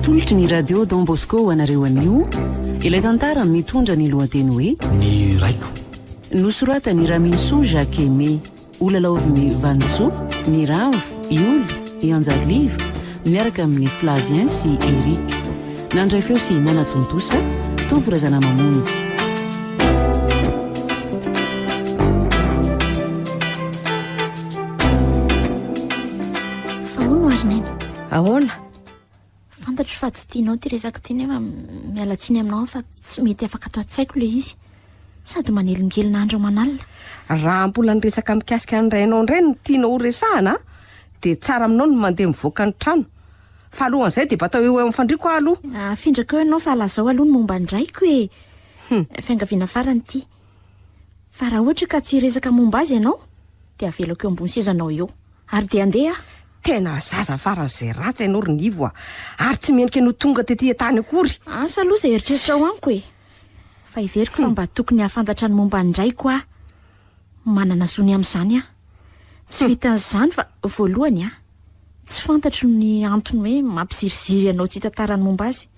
Natolotry ny radio Don Bosco ho anareo anio. Ilay tantara mitondra ny lohateny hoe ny raiko. Nosoratany Raminso Jacques Aimé, olalaovin'ny Vanso, ny Ravo, Ioly, i Anjalivo, miaraka amin'ny Flavien sy Eric. Nandray feo sy Nana Tontosa, tovorazana mamonjy. Fahono arineny. Ahoana? Fantatro fa tsy tianao ty resaka ty nefa mialatsiny aminao fa tsy mety afaka atao an-tsaiko le izy. Sady manelingelin'andro manalina. Raha mbola niresaka mikasika ny rainao indray no tianao ho resahana, dia tsara aminao no mandeha mivoaka ny trano. Fa alohan'izay dia batao eo amin'ny fandriako aloha. Afindraka eo ianao fa lazao aloha ny momba ndraiko e. Fiangaviana farany ty. Fa raha ohatra ka tsy resaka momba azy ianao, dia avelako eo ambony sezanao eo. Ary dia andeha. Tena zaza faran'izay ratsy ianao Ronivo ary tsy menika no tonga tetỳ tany akory. Asa aloha izay eritreritra ao amiko e. Fa iveriko fa mba tokony hafantatra ny momba ndraiko a. Manana zony amin'izany a. Tsy vitan'izany fa voalohany a. Tsy fantatro ny antony hoe mampiziriziry ianao tsy tantarany momba azy.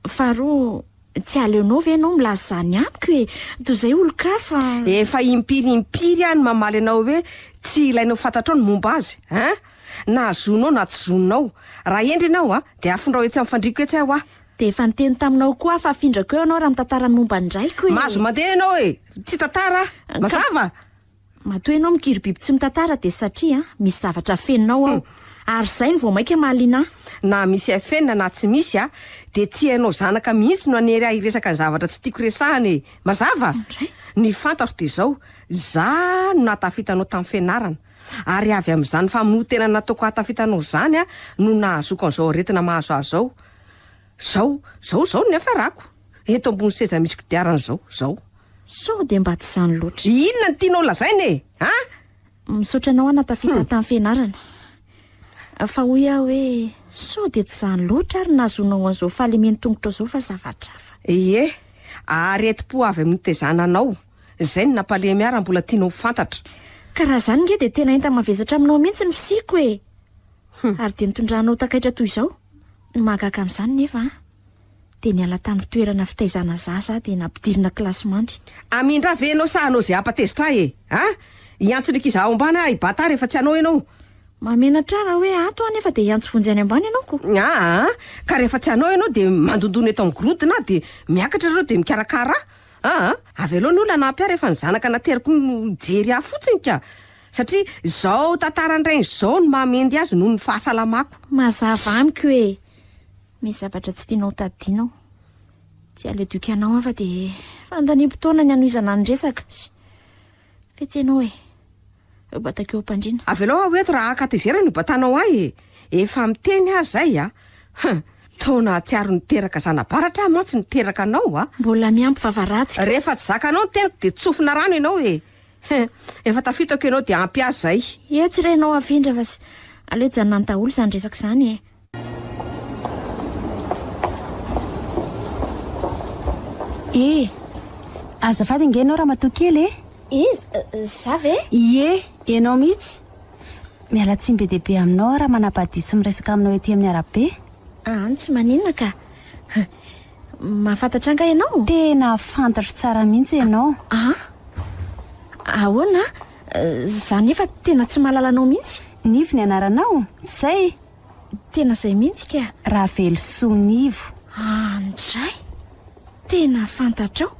Faharoa, tsy aleonao ve ianao milaza zany amiko e. Toy izay olo-kafa. Efa impirimpiry any mamaly anao hoe tsy ilainao fantatrao ny momba azy, hein? Na zonao na tsy zonao. Raha endry ianao a, dia afondrao etsy amin'ny fandriako etsy aho a. Dia efa niteny taminao koa fa afindrako eo ianao raha mitantara ny momba ndraiko e. Mazo mandeha ianao e, tsy tantara. Mazava? Matoa ianao mikiry biby tsy mitantara dia satria misy zavatra feninao ao. Ary izay ny vao maika malina. Na misy afenina na tsy misy a, dia tsy hainao zanaka mihitsy no anery hiresaka ny zavatra tsy tiako resahana e. Mazava? Ny fantatro dia izao, za no natafitanao tamin'ny fianarana. Ary avy amin'izany famonotena nataoko hatafitanao izany a, no nahazoko an'izao aretina mahazo azy zao. Zao ny afarako. Eto ambony seza misy kodiarana zao. Sao dia mba tsy izany loatra. Inona ny tianao lazaina e? Ha? Misaotra anao natafita tamin'ny fianarana. Fa hoy aho hoe sao dia tsy izany loatra ary nazonao an'izao fahalemeny tongotra izao fa zavatra hafa. Ie, aretim-po avy amin'ny tezananao. Izay ny nampalemy ara mbola tianao fantatra. Ka raha izany nge dia tena enta mavesatra aminao mihitsy ny fisiko e. Ary dia nitondranao takaitra toy izao. Ny mahagaga amin'izany nefa dia niala tamin'ny toerana fitaizana zaza dia nampidirina kilasy mandry. Amindra venao sahanao izay hampatezitra e, ha? Iantsony kiza ao ambany ibata rehefa tsy anao ianao. Mamena tsara hoe ato anefa dia iantso vonjy any ambany ianao ko. Ka rehefa tsy anao ianao dia mandondona eto amin'ny grodina dia miakatra ireo dia mikarakara. Avy aloha ny olona nampy rehefa ny zanaka nateriko ny jery ahy fotsiny ka. Satria izao tantarany regny izao no mahamendy azy noho ny fahasalamako. Mazava amiko e. Misy zavatra tsy tianao tadinao. Tsy aledoky anao afa dia fandanimpotoana ny anoizana ny resaka. Fetsenao e. Batakeo mpandrina. Avy aloha hoe raha akatezera no batanao ahy e. Efa miteny azy zay a. Taona tsiaro niteraka zanabaratra mantsy niteraka anao a. Mbola miampy vavaratsy. Rehefa tsy zakanao niteraka dia tsofina rano ianao e. Efa tafitako ianao dia ampy azy zay. Tsy renao afindra fa aleo janona daholo izany resaka izany e. Azafady nge ianao raha matoakely e. Zava e? Ie, ianao mihitsy. Miala tsiny be dehibe aminao raha manapahadiso miresaka aminao ety amin'ny arabe. Tsy maninona ka. Mahafantatra anga ianao? Tena fantatro tsara mihitsy ianao. Ahoana? Zany efa tena tsy mahalalanao mihitsy. Nivo ny anaranao? Zay? Tena izay mihitsy ka. Ravelosoa Nivo. Ndray? Tena fantatrao?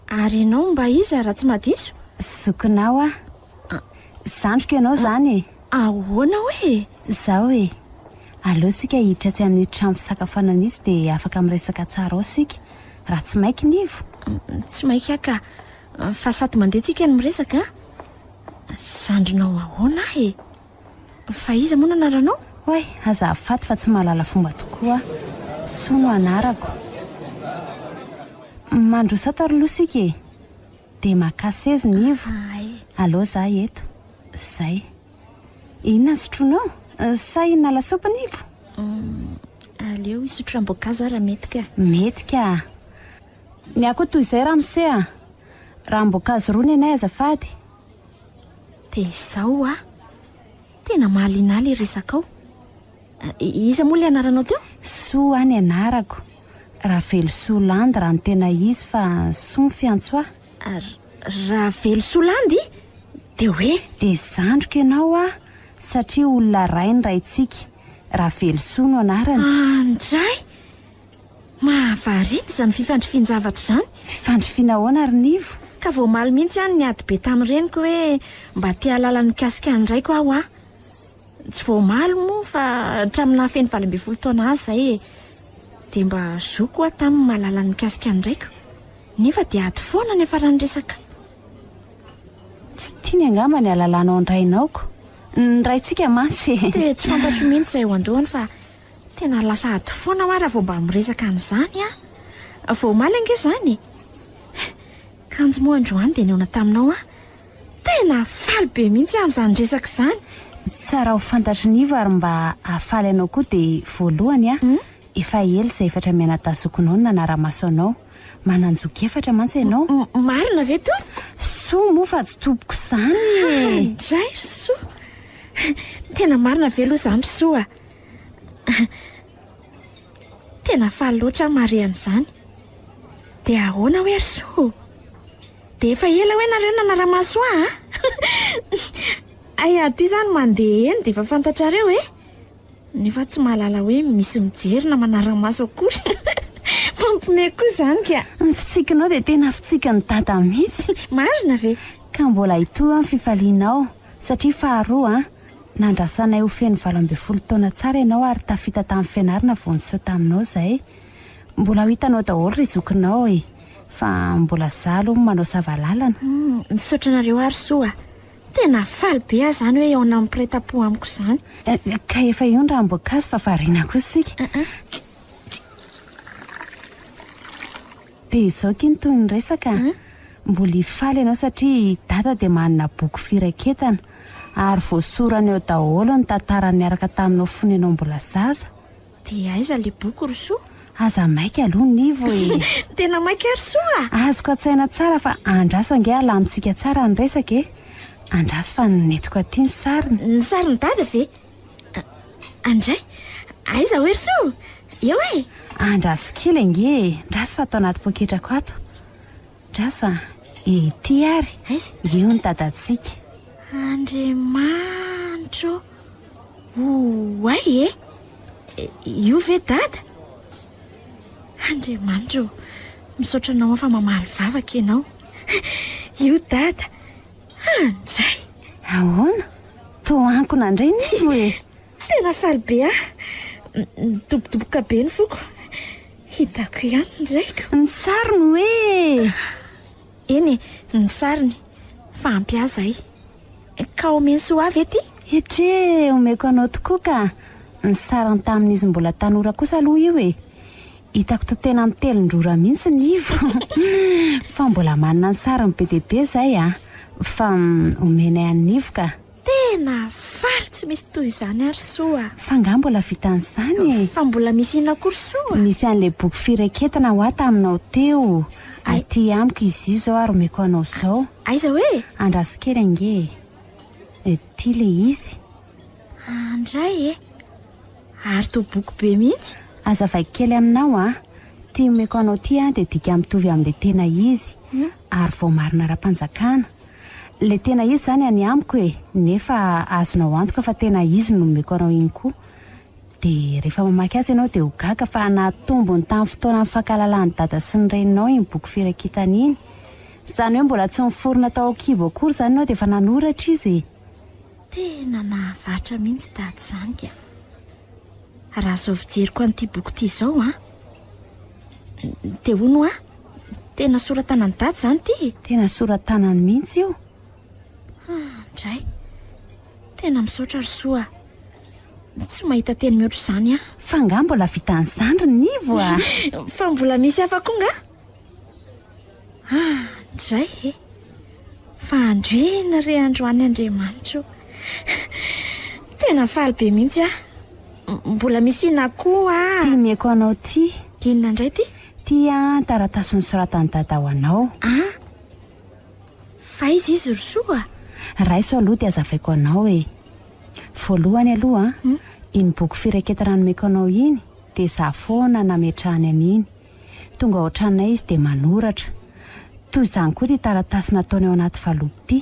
Ary ianao mba iza raha tsy madiso? Zokinao a. Zandroko ianao zany e. Ahoana hoe? Zao e. Aleo sika hiditra tsy amin'ny trano fisakafoanana izy dia afaka miresaka tsara ao sika. Raha tsy maiky Nivo. Tsy maika ka. Fa sady mandeha tsika ny miresaka. Zandrinao ahoana e? Fa iza moa anaranao? Hoy, azafady fa tsy mahalala fomba tokoa. Sono anarako. Mandroso ato ary losika e. Dia makasezy Nivo. Aleo za eto. Zay. Inona sotronao? Sa inona lasopy Nivo? Aleo isotro ranom-boankazo raha mety ka. Mety ka. Ny ako toy izay raha misea. Ranom-boankazo roa ny anay azafady. Dia izao tena mahaliana le resakao. Iza moa le anaranao teo? Soa any anarako. Ravelo Solandy raha ny tena izy fa soa ny fiantsoa. Ravelo Solandy? De hoe? De zandriko ianao a, satria olona ray ny raintsika. Ravelo Soa no anarany. Andray! Mahavarina izany fifandrifian-javatra izany. Fifandrifiana ahoana Rinivo? Ka vao maly mihitsy ihany ny ady be tamin'ireniko hoe mba tia halala mikasika andraiko aho a. Tsy vao maly moa fa hatramina feno 20 taona azy izay e. Dia mba zoko aho tamin'ny mahalala ny mikasika andraiko. Nefa dia ady foana nefa raha nyresaka. Tsy tiany angamba ny halalanao ny rainaoko. Ny raintsika mantsy. Dia tsy fantatro mihitsy izay ho andohany fa tena lasa ady foana aho raha vao mba miresaka an'izany a. Vao maly ange izany. Kanjo moa androany dia neona taminao a. Tena faly be mihitsy amin'izany resaka izany. Tsara ho fantatry Nivo ary mba hafaly anao koa dia voalohany a. Efa ela izay efatra mianadazokonao no nanara-maso anao. Mananjoky efatra mantsy ianao. Marina ve to? Soa moa fa tsy toboko izany e. Indray ry Soa. Tena marina ve aloha izany ry Soa. Tena faly loatra mare an'izany. Dia ahoana hoe ry Soa? Dia efa ela hoe nareo nanara-maso a? Ay aty izany mandeha eny dia efa fantatrareo e. Nefa tsy mahalala hoe misy mijery na manara-maso akory. Mampime koa izany ka. Ny fitsikinao dia tena fitsiky ny dada mihitsy. Marina ve? Ka mbola hitoa ny fifalianao satria faharoa nandrasanay ho feno 20 taona tsara ianao ary tafita tamin'ny fianarana vao niseho taminao izay. Mbola ho hitanao daholo ry zokinao e. Fa mbola zalo manao savalalana. Misaotra anareo ary Soa. Tena faly be aho izany hoe eo amin'ny mpiretam-po amiko izany. Ka efa io ny ranom-boankazo fa variana koa isika. Dia izao kiny toy ny resaka. Mbola hifaly ianao satria dada dia manana boky firaketana ary voasorana eo daholo ny tantara niaraka taminao fony ianao mbola zaza. Dia aiza le boky ry Soa? Aza maika aloha Nivo e. Tena maika ry Soa. Azoko an-tsaina tsara fa andraso ange alamintsika tsara ny resaka e. Andraso fa netiko aty ny sariny. Ny sariny dada ve? Andray, aiza hoe ry Soa? Eo e? Andraso kely ange. Andraso fa atao anaty poketrako ato. Andraso ety ary. Aiza? Eo ny dadantsika. Andriamanitro. Oay e? Io ve dada? Andriamanitro, misaotra anao fa mamaly vavaka ianao. Io dada. Andray. Ahoana? Toankona indray Nivo e. Tena faly be dobodoboka be ny foko. Hitako ihany indraiko. Ny sariny hoe. Eny, ny sariny. Fa ampiaza ay. Ka omeny Soa avy ety? Etre omeko anao tokoa ka. Ny sariny tamin'izy mbola tanora kosa aloha io e. Hitako to tena mitelindrora mihitsy Nivo. Fa mbola manana ny sariny be dia be izay a. Fa omenay an'ny Nivo ka. Tena faly tsy misy toy izany ary Soa. Fa nga mbola vitan'izany e. Fa mbola misy inona kory Soa? Misy an'ilay boky firaketana ho ato aminao teo. Aty amiko izy io zao ary omeko anao izao. Aiza hoe? Andraso kely ange. Ety le izy. Andray e. Ary to boky be mihitsy. Azavaiko kely aminao a. Tia omeko anao ty a dia dika mitovy amin'ilay tena izy. Ary vao marina ra-panjakana. Le tena izy zany any amiko e. Nefa azonao antoka fa tena izy no omeko anao iny koa. Dia rehefa mamaky azy ianao dia ho gaga fa nahatombony tamin'ny fotoana ny fankalalan'ny dada sy ny reninao iny boky firaketana iny. Izany hoe mbola tsy miforona tao an-kibo akory izany ianao dia efa nanoratra izy e. Tena nahavatra mihitsy dada izany ka. Raha zao fijeriko an'ity boky ity izao a. Dia hono a? Tena soratanany dada izany ity. Tena soratanany mihitsy io. Andray. Tena misaotra ry Soa. Tsy mahita teny mihoatra izany a. Fa nga mbola vitan'izany ry Nivo a. Fa mbola misy hafa koa nga? Andray e. Fa androina re androany Andriamanitro. Tena faly be mihitsy a. Mbola misy ina koa. Tia meko anao ty. Inona indray ty? Tia taratasy ny soratany dada ho anao. Fa izy ry Soa? Raiso aloha dia azavaiko anao e. Voalohany aloha iny boky firaketana nomeko anao iny dia za foana nametrahany an'iny. Tonga ao an-tranonay izy dia manoratra. Toy izany koa ty taratasy nataony ao anaty valopy ty.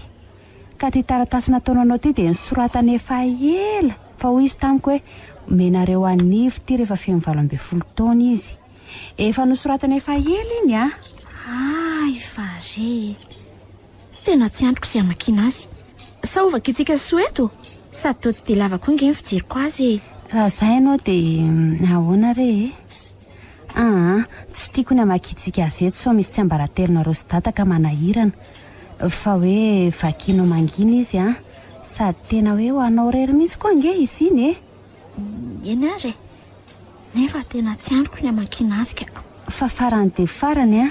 Ka ty taratasy nataony anao ty dia nisoratany efa ela fa hoy izy tamiko hoe menareo anivo ty rehefa feno 12 taona izy. Efa nosoratany efa ela iny a. Fare tena tsy androko sy amakina azy. Sa ovaka itsika soeto sady toa tsy dia lava koa nge fijeriko azy. Raha izay ianao dia ahoana re tsy tiako ny amakitsika azy eto sao misy tsy ambaratelonareo sy data ka manahirana fa hoe vakianao mangina izy sady tena hoe ho anao rery mihitsy koa nge izy iny eny ary nefa tena tsy androko ny amakina azy ka fa farany dia farany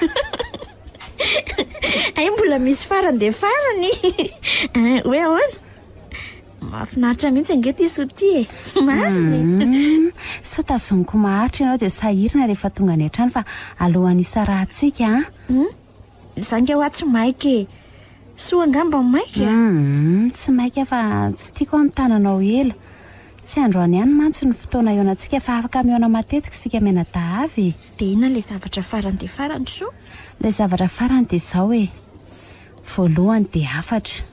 ay mbola misy farany dia farany hoe ahoana mahafinaritra mihitsy ange ty soty mariny so tazoniko maharitra ianao dia sahirina rehefa tonga any an-trano fa alohan'isa rahantsika zange hoa tsy maika soa angamba maika tsy maika fa tsy tiako amin'ny tananao ela tsy androany ihany mantsy ny fotoana ionantsika fa afaka miona matetika sika menadavy dia ina ilay zavatra farany dia farany so ilay zavatra farany dia izao hoe voalohany dia afatra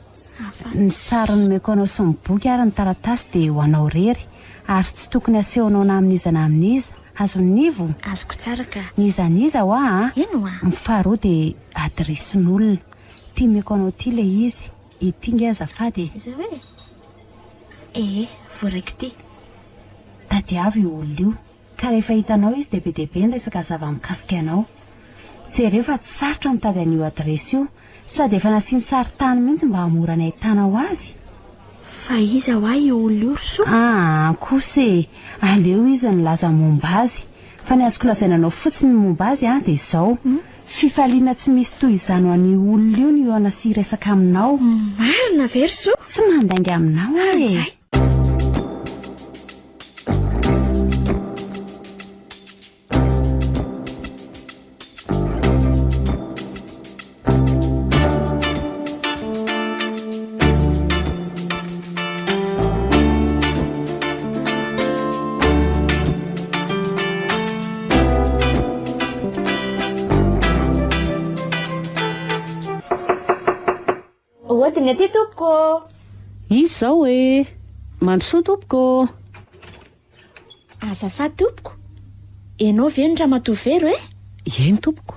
ny sary nomeko anao sy miboky ary ny taratasy dia ho anao rery ary tsy tokony asehonao na amin'iza na amin'iza azonivo azoko tsara ka nizaniza ho eno mifaharoa dia adresin'olona tia meko anao ty le izy ity nge azafady iza hoe voaraiko ty tadiavy io olona io ka rehefa hitanao izy dia be dehibe ny resaka zava-mikasika anao jereo fa tsy sarotra mitady an'io adresy io sady efa nasiany sary tany mihitsy mba hamorana ahitana ho azy fa iza ho io olona io so kosa aleo izy nilaza momba azy fa ny azoko lazaina anao fotsiny momba azy dia izao fifaliana tsy misy toy izany ho an'io olona io ny eo anasy resaka aminao marina very so tsy mandainga aminao ohatiny aty tompoko izy izao hoe mandrosoa tompoko azafady tompoko ianao ve ny raha matovery eny tompoko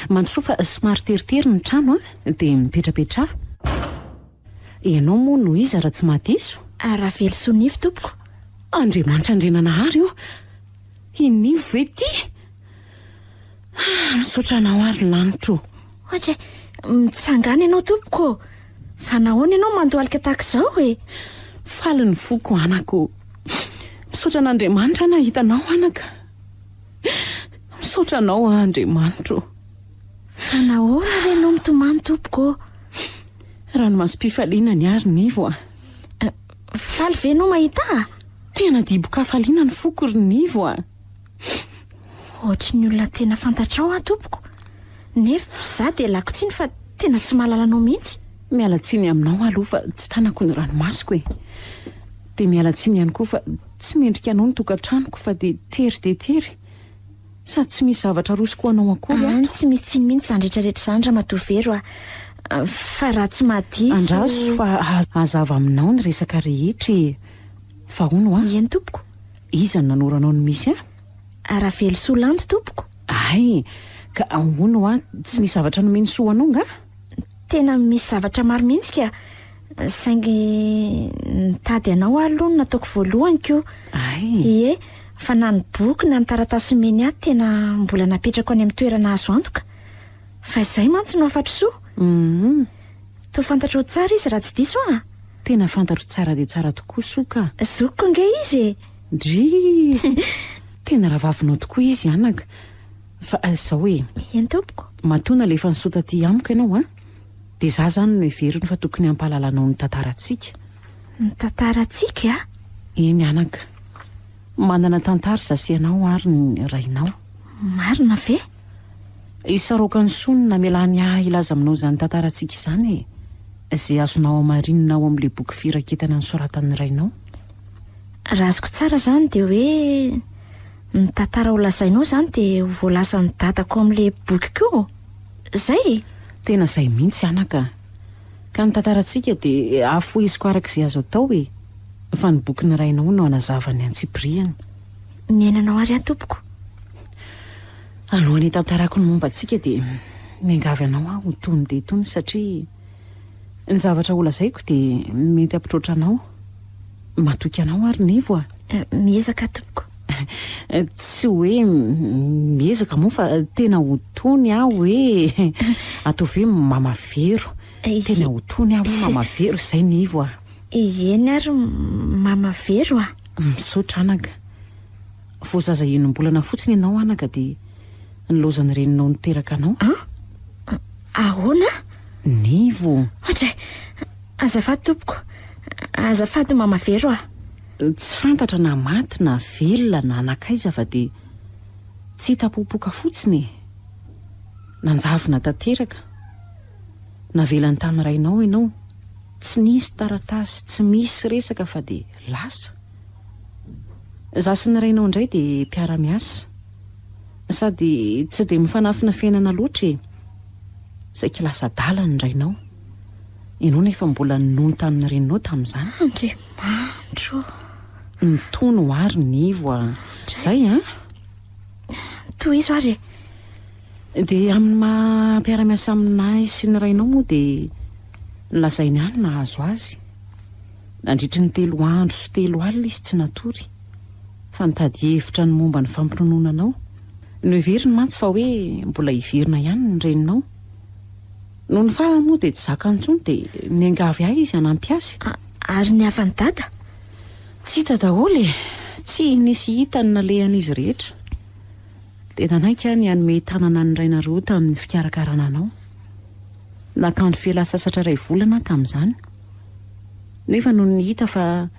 mandrosoa fa somary teritery ny trano dia mipetrapetra ianao moa no iza raha tsy mahadiso raha velosonifo tompoko andriamanitra andrenanahary io inivo ve ty misaotra nao ary lanitro ohatra mitsangana ianao tompoko fa nahoana ianao mandoalika tahaka izao faly ny foko anako misaotra an'andriamanitra nahitanao anaka misaotra anao andriamanitro fa nahoana re ianao mitomany tompoko raha no masom-pifaliana ny ary nivo faly ve ianao mahita tena dibo-kafaliana ny foko ry nivo ohatry ny olona tena fantatrao tompoko nefa za dia lako tsiny fa tena tsy mahalalanao mihitsy miala tsiny aminao aloha fa tsy tanako ny ranomasiko dia miala tsiny ihany koa fa tsy mendrika anao ny tokantranoko fa dia tery sady tsy misy zavatra rosiko anao akory tsy misy tsiny mihitsy zany rehetrarehetra zany raha matovery fa raha tsy mahadiso andraso fa hazava aminao ny resaka rehetra fa hono eny tompoko iza ny nanoranao ny misy raha velosolandy tompoko ay ka hono tsy nisy zavatra nomeny soa anao nga tena misy zavatra maro mihitsy ka saingy nitady anao aloha no nataoko voalohany ko fa na ny boky na ny taratasy meny ahy tena mbola napetrako any amin'ny toerana azo antoka fa izay mantsy no afatra soa to fantatro tsara izy raha tsy diso tena fantatro tsara dia tsara tokoa soka zokoko nge izy dry tena raha vavinao tokoa izy anaka fa izao hoe eny tompoko matona lefa nisota ty amiko ianao dia za zany no heveriny fa tokony hampahalalanao ny tantarantsika ny tantarantsika eny anaka manana tantara zasianao ary ny rainao marina ve isaroaka ny sonina melany ilaza aminao zany tantarantsika izany izay azonao amarinina ao amin'ilay boky firaketana ny soratan'ny rainao raha azoko tsara izany dia hoe ny tantara ho lazainao izany dia voalasa ny datako amin'ilay boky koa izay. Tena izay mihitsy anaka, ka ny tantarantsika dia afoiziko arak'izay azo atao fa ny boky narainao no anazavany Antsipriana. Miainanao ary atompoko. Alohan'ny tantarako ny momba antsika dia miangavy anao ho tony dia tony satria ny zavatra ho lazaiko dia mety ampitrotra anao, matoky anao ary nevo Miezaka atompoko. Tsy hoe miezaka moa fa tena ho tony aho hoe atao ve mamavero, tena ho tony aho hoe mamavero izay nevo Eny ary mamavero misaotra anaka. Vao zaza enim-bolana fotsiny ianao anaka dia nylozany reninao niteraka anao. Ahoana? Nevo. Hatray, azafady tompoko, azafady mamavero Tsy fantatra na maty na velona na anakaiza fa dia tsy hitapopoka fotsiny. Nanjavina tanteraka. Navelany tamin'ny rainao ianao. Tsy nisy taratasy, tsy misy resaka fa dia lasa. Za sy ny rainao indray dia mpiara-miasa. Sady tsy dia mifanafina fiainana loatra izay kilasa dala ny rainao. Ianao nefa mbola nono tamin'ny reninao tamin'izany. Andriamanitro. Mitono ary nivo Zay Toy izo ary. Dia amin'ny mampiara-miasa aminay sy ny rainao moa dia nilazainy any nahazo azy. Nandritry ny 3 andro sy 3 alina izy tsy natory. Fa nitady hevitra ny momba ny fampinononanao. No iveriny mantsy fa hoe mbola iverina ihany ny reninao. No ny farany moa dia tsy zaka ntsony dia niangavy ahy izy hanampy azy. Ary ny avany dada? Tsy hita daholo tsy nisy hita ny nalehan'izy rehetra. Dia nanaika ny hanome tanana ny raina roa tamin'ny fikarakarana anao. Nakandro fialan-tsasatra 2 volana tamin'izany. Nefa no ny hita fa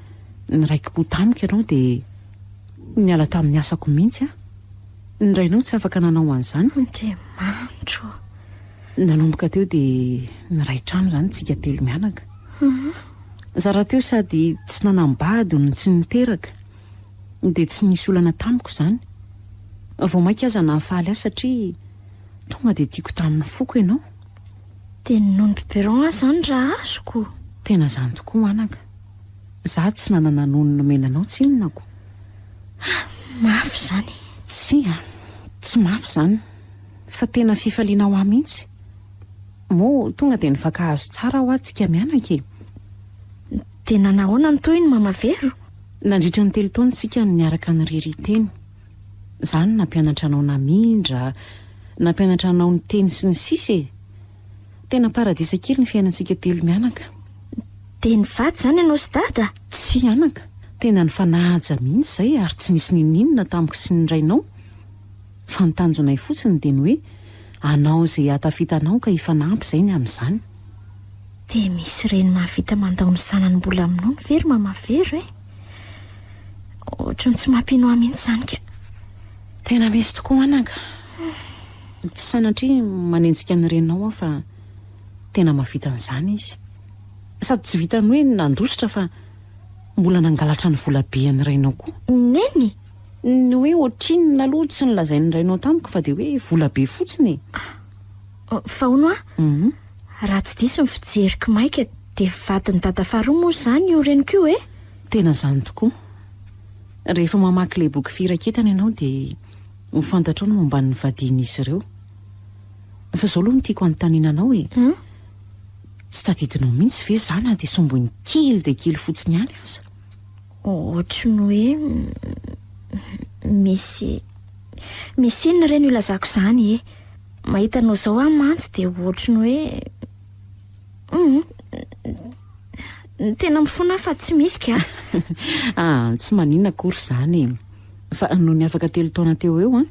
ny raiki-po tamiko ianao dia niala tamin'ny asako mihitsy ny rainao tsy afaka nanao an'izany. Andriamanitro. Nanomboka teo dia ny ray trano izany tsika 3 mianaka. Zara teo sady tsy nanambady no tsy niteraka dia tsy nisy olana tamiko izany. Vao mainka aza nahafaly azy satria tonga dia tiako tamin'ny foko ianao. Dia nono biberon izany raha azoko. Tena izany tokoa anaka. Za tsy nanana nono nomenanao tsinonako. Mafy izany. Tsy mafy izany fa tena fifaliana ho ahy mihitsy. Mo tonga dia nifankahazo tsara ho atsika mianaka Dia nanahoana ny toy ny mamavero? Nandritra ny 3 taona tsika niaraka ny riry teny. Izany nampianatra anao namindra, nampianatra anao ny teny sy ny sisy. Tena paradisa kely ny fiainantsika 3 mianaka. Dia nivady izany ianao sy dada? Tsy anaka, tena ny fanahaja mihitsy izay ary tsy nisy ninona tamiko sy ny rainao. Fa ny tanjonay fotsiny dia ny hoe anao izay hatafitanao ka hifanampy izay ny amin'izany. Dia misy reny mahavita mandao ny sanany mbola aminao very mamavero Ohatran'ny tsy mampino ahy mihitsy izany ka. Tena misy tokoa anaka. Tsy sanatria manenjika ny reninao aho fa tena mahavita an'izany izy. Sady tsy vitany hoe nandositra fa mbola nangalatra ny volabe ny rainao koa. Neny? Ny hoe ohatrinona aloha tsy nilazain'ny rainao tamiko fa dia hoe volabe fotsiny. Fa hono raha tsy diso ny fijeriko maika dia vadiny dada faharoa moa izany io reniko io Tena izany tokoa. Rehefa mamaky ilay boky firaketana ianao dia ho fantatrao ny momba ny vadian'izy ireo. Fa izao aloha no tiako anontaniananao tsy tadidinao mihitsy ve izany dia sombony kely dia kely fotsiny ihany aza? Ohatry ny hoe misy inona ireny ilazako izany mahita anao izao aho mantsy dia ohatry ny hoe tena mifona fa tsy misy ka. Tsy maninona akory izany fa noho ny afaka 3 taona teo eo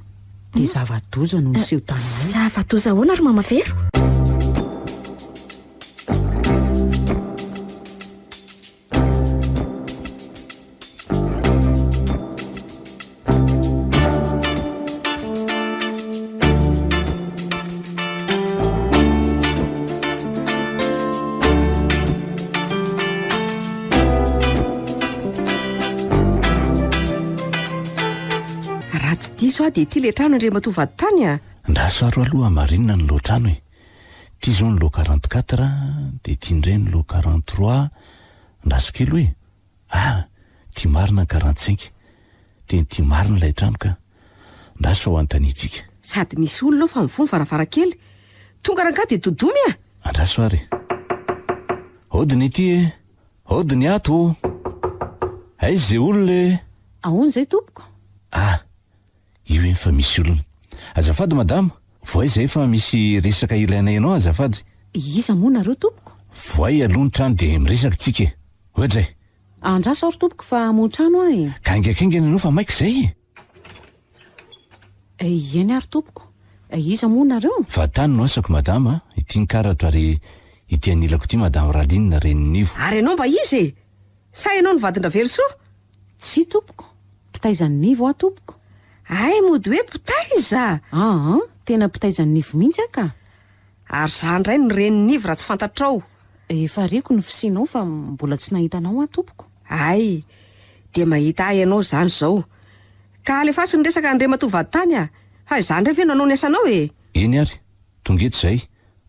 dia zava-doza no niseho taminay. Zava-doza ahoana ary mamavero? iso a dia ity le trano Andriamatovady tany a. Ndraso aro aloha marinina ny loatrano e. Ity zao ny lo 44 dia ity indray ny lo 43. Ndraso kely hoe ity marina ny 45 dia ity marina ilay trano ka ndraso ao anontaniantsika. Sady misy olona ao fa mivono varavarankely. Tonga rangaha dia dodomy a. Andraso ary. Odiny ity e. Odiny ato. Aiza izay olona? Ahoana izay tompoko? Io eny fa misy olona. Azafady madama, voay izay fa misy resaka ilainay ianao azafady. Iza moa nareo tompoko? Voay aloha ny trano dia miresaka tsika e. Ohatra e. Andraso ary tompoko fa hamoan-trano ahy. Kaingakaingana ianao fa maika izay e. Eny ary tompoko. Iza moa nareo? Fa tany no asako madama, ity ny karatra ary ity anilako ity madama Ralinina Reninivo. Ary ianao mba izy e? Sa ianao ny vadina Verso? Tsy tompoko. Pitaizan'ny nivo aho tompoko. Ay, mody hoe pitaiza. Tena pitaizan'ny nivo mihitsy aka. Ary za indray ny Reninivo raha tsy fantatrao. Efa reko ny fisianao fa mbola tsy nahitanao aho tompoko. Ay, dia mahita ahy ianao izany izao. Ka alefaso ny resaka Andriamatovady tany a. Izany rehefa nanao ny asanao e. Eny ary, tongeto izay.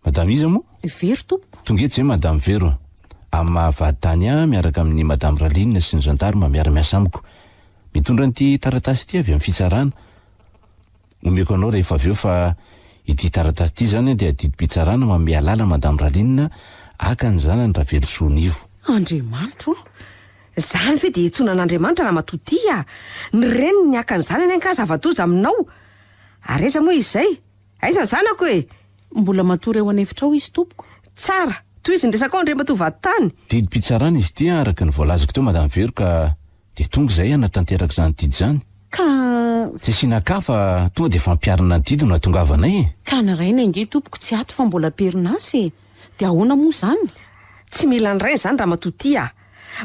Madama iza moa? Vero tompoko. Tongeto izay madama Vero. Amin'ny mahavady tany aho miaraka amin'ny madama Ralinina sy ny zandarima miara-miasa amiko. Mitondra n'ity taratasy ity avy amin'ny fitsarana. Omeko anao rehefa avy eo fa ity taratasy ity zany dia didim-pitsarana manome alala madama Ralinina aka ny zanany Ravelosoa Nivo. Andriamanitro. Zany ve dia itsonan'Andriamanitra raha matoty a. Ny reniny aka ny zanany anka zava-doza aminao. Ary aiza moa izay? Aiza ny zanako e? Mbola matory eo anefitrao izy tompoko. Tsara, toy izy ndresaka ao Andriamatovady tany. Didim-pitsarana izy ity araka ny voalazako teo madama Vero ka dia tonga izay anatanteraka izany didy zany. Ka tsy asiana-ka fa tonga dia fampiarina ny didy no ahatongavanay e. Ka ny raina inge tompoko tsy ato fa mbola perinasy e. Dia ahoana moa zany? Tsy mila ny rainy zany raha matoty a.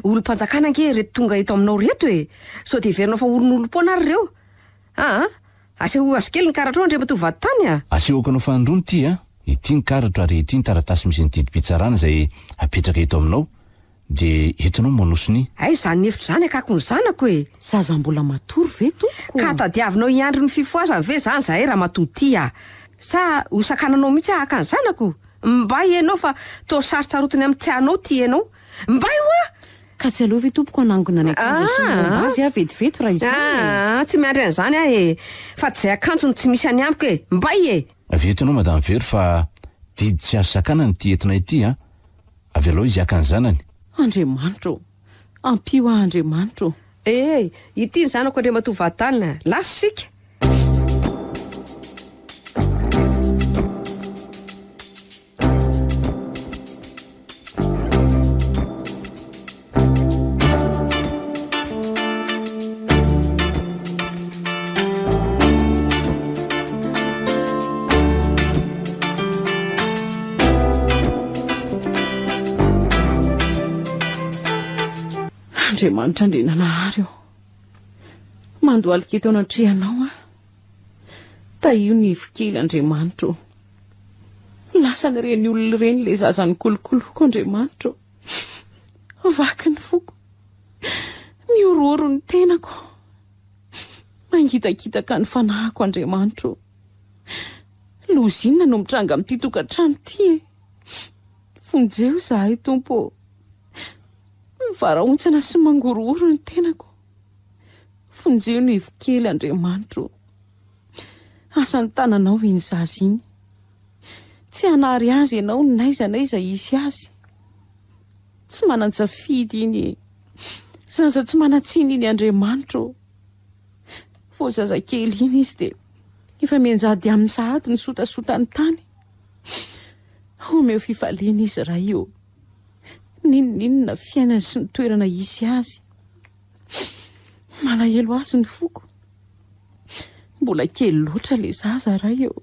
Olom-panjakana ange reto tonga eto aminao reto e. So dia verinao fa olon'olom-poana ary reo. Aseho azy kely ny karatra ao Andriamatovady tany a. Asehoko anao fanindrony ity a. Ity ny karatra ary ity ny taratasy misy ny didim-pitsarana izay apetraka eto aminao. Dia entinao manosony. Ay, zany hevitra zany akako ny zanako e. Zaza mbola matory ve tompoko? Ka tadiavinao hiandry ny fifoazany ve zany zahay raha matoty a. Sa hosakananao mihitsy ahaka ny zanako. Mbay ianao fa toa saritsarotiny amin'ny tianao ty ianao. Mbay hoa. Ka tsy aleo ve tompoko anangona ny akanjo sy momba azy vetivety raha izany. Tsy miandry an'izany ahy e. Fa tsy izay akanjo ny tsy misy any amiko e. Mbay e. Avetinao madama Vero fa didy tsy azo sakana ny ty entinay ity a. Avy aloha izy aka ny zanany. Andriamanitro. Ampio Andriamanitro. Ity ny zanako Andriamatovady tany. Lasa sika. Andriamanitra Andriananahary eo. Mandohalika eto anatrehanao a. Taio ny hevokely Andriamanitro. Lasa n'ireny olona ireny ilay zazany kolokoloko Andriamanitro. Vaky ny foko. Ny ororo ny tenako. Mangitakitaka ny fanahiko Andriamanitro. Lozinina no mitranga amin'ity tokantrano ity e. Fonjeo zahay tompo. Varaontsana sy mangorooro ny tenako. Fonjeo ny hevokely Andriamanitro. Asany tananao iny zaza iny. Tsy hanary azy ianao ny naiza isy azy. Tsy manan-tsafidy iny. Zaza tsy manatsiny iny Andriamanitro. Vao zaza kely iny izy dia efa mianjady amin'ny sahady ny sotasota ny tany. Omeo fifaliana izy raha io. Ninona fiainany sy ny toerana isy azy. Malahelo azy ny foko. Mbola kely loatra le zaza raha io.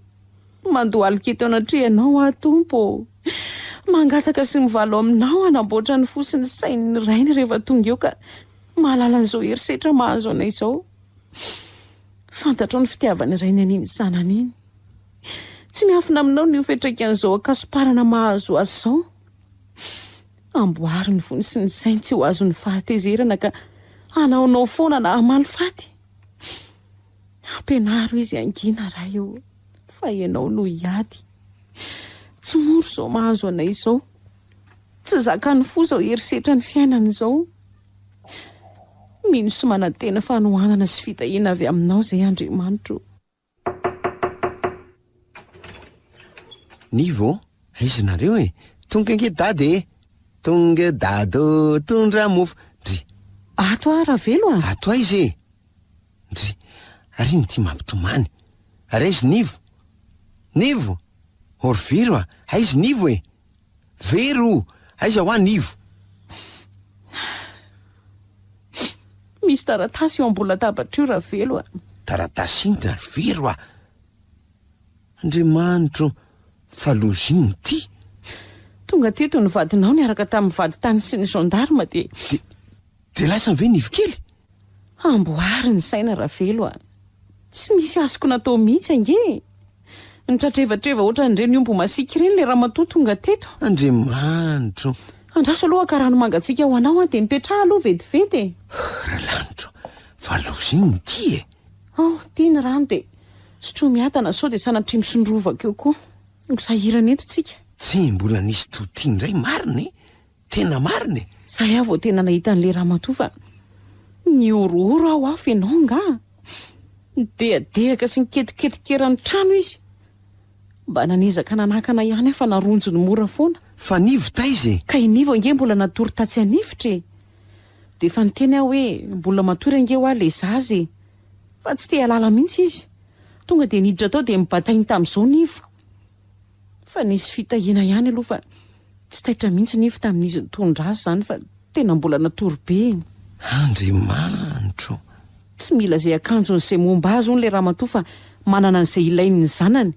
Mandohalika eto anatrehanao aho tompo. Mangataka sy mivalo aminao hanamboatra ny fo sy ny sainy ny rainy rehefa tonga eo ka mahalala an'izao herisetra mahazo anay izao. Fantatrao ny fitiavany rainy an'iny sanany iny. Tsy miafina aminao ny hofetraka an'izao akasiparana mahazo azy izao. Amboary ny fony sy ny sainy tsy ho azo ny fahatezerana ka hanaonao foana na hamaly faty. ampianaro izy angina raha eo fa ianao no hiady. Tsy moro zao mahazo anay izao. Tsy zakany fo zao herisetra ny fiainana izao. Mino sy manantena fanohanana sy fitahiana avy aminao izay Andriamanitro. Nivo, aizy nareo e. Tonga nge dady e. Tonga dado tondra mofo. Dry. Ato Ravelo a. Ato aizy e. Dry. Ary ny ty mampitomany. Ary aizy Nivo. Nivo. Orviro a. Aizy Nivo e. Vero. Aiza ho any Nivo. Misy taratasy eo ambola latabatra io Ravelo a. Taratasy iny da Vero a. Andriamanitro. Faloziny ty. Tonga teto ny vadinao niaraka tamin'ny vady tany sy ny gendarme De lasa ve Nivo kely? Amboary ny saina Ravelo a. Tsy misy azoko natao mihitsy ange. Ny tratrevatreva ohatran'ireny ombo masiaka ireny le ramatoa tonga teto. Andriamanitro. Andraso aloha ka rano mangatsiaka ho anao de mipetraha aloha vetivety. Ralanitro. Faloziny ty e. Tia ny rano de sotro miatana sao de sanatria misondrovaka eo koa. Misahirana eto tsika. Tsy mbola nisy totiany indray marina e. Tena marina e. Zay avo tena nahita an'le ramatoa fa ny orooro aho afo ianao nga. Deadehaka sy niketiketikera ny trano izy. Mba nanezaka nanakana ihany fa naronjo ny mora foana. Fa Nivo taizy e. Ka inivo ange mbola natory tatsy anifitra e. De fa niteny aho hoe mbola matory ange ho le zazy. Fa tsy te halala mihitsy izy. Tonga de niditra tao de mibatainy tamin'izao Nivo. Fa nisy fitahiana ihany aloha fa tsy taitra mihitsy Nivo tamin'izy nitondra azy zany fa tena mbola natory be. Andriamanitro. Tsy mila zay akanjo n'izay momba azy le ramatoa fa manana n'izay ilainy ny zanany.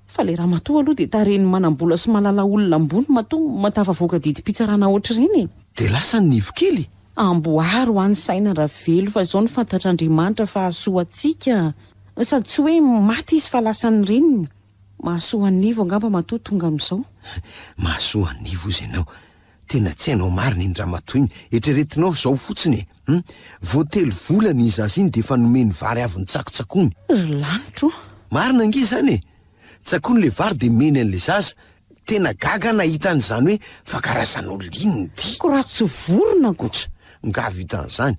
Fa le ramatoa aloha de tareny manambola sy malala olona ambony matafavoaka didi-pitsarana ohatr'ireny. De lasa ny Nivo kely. Amboary ho any saina Ravelo fa izao ny fantatr'Andriamanitra fa hahasoa atsika. Sady tsy hoe maty izy fa lasany reniny. Mahasoa ny Nivo angamba matoa tonga amin'izao. Mahasoa ny Nivo izy ianao. Tena tsy hainao marina iny ramatoa iny. Eritreretinao zao fotsiny e. Voatelo volana izy azy iny de fa nomeny vary avy ny tsakotsakony. Lanitro. Marina nge zany e. Tsakony le vary de meny an'le zaza. Tena gaga nahita an'izany hoe fa karazan'olona inony ty. Ko raha tsy vorona ko. Nga vitan'izany.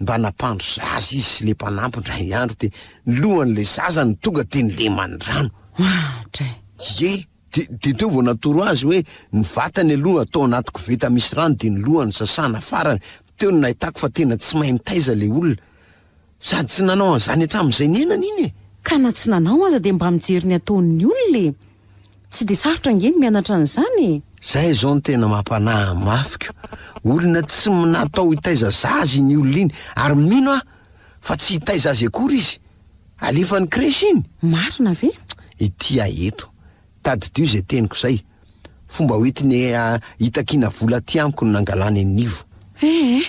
Mba napandro zaza izy sy le mpanampy ndray andro de lohan'le zaza ny tonga de ny lemandrano. Tray. Ye, de teo vao natoro azy hoe ny vatany aloha atao anaty koveta misy rano de ny lohany sasana farany. Teo ny nahitako fa tena tsy mahay mitaiza le olona. Sady tsy nanao an'izany hatramin'izay niainana iny e. Ka na tsy nanao aza de mba mijery ny ataon'ny olona. Tsy de sarotra nge mianatra an'izany. Zay zao ny tena mampanahy mafiko. Olona tsy natao hitaiza zazy ny olona iny ary mino fa tsy hitaiza azy akory izy. Alefany kresy iny. Marina ve? Ity eto. Tadidio zay teniko zay. Fomba hoetiny hitakina vola ty amiko no nangalany ny Nivo.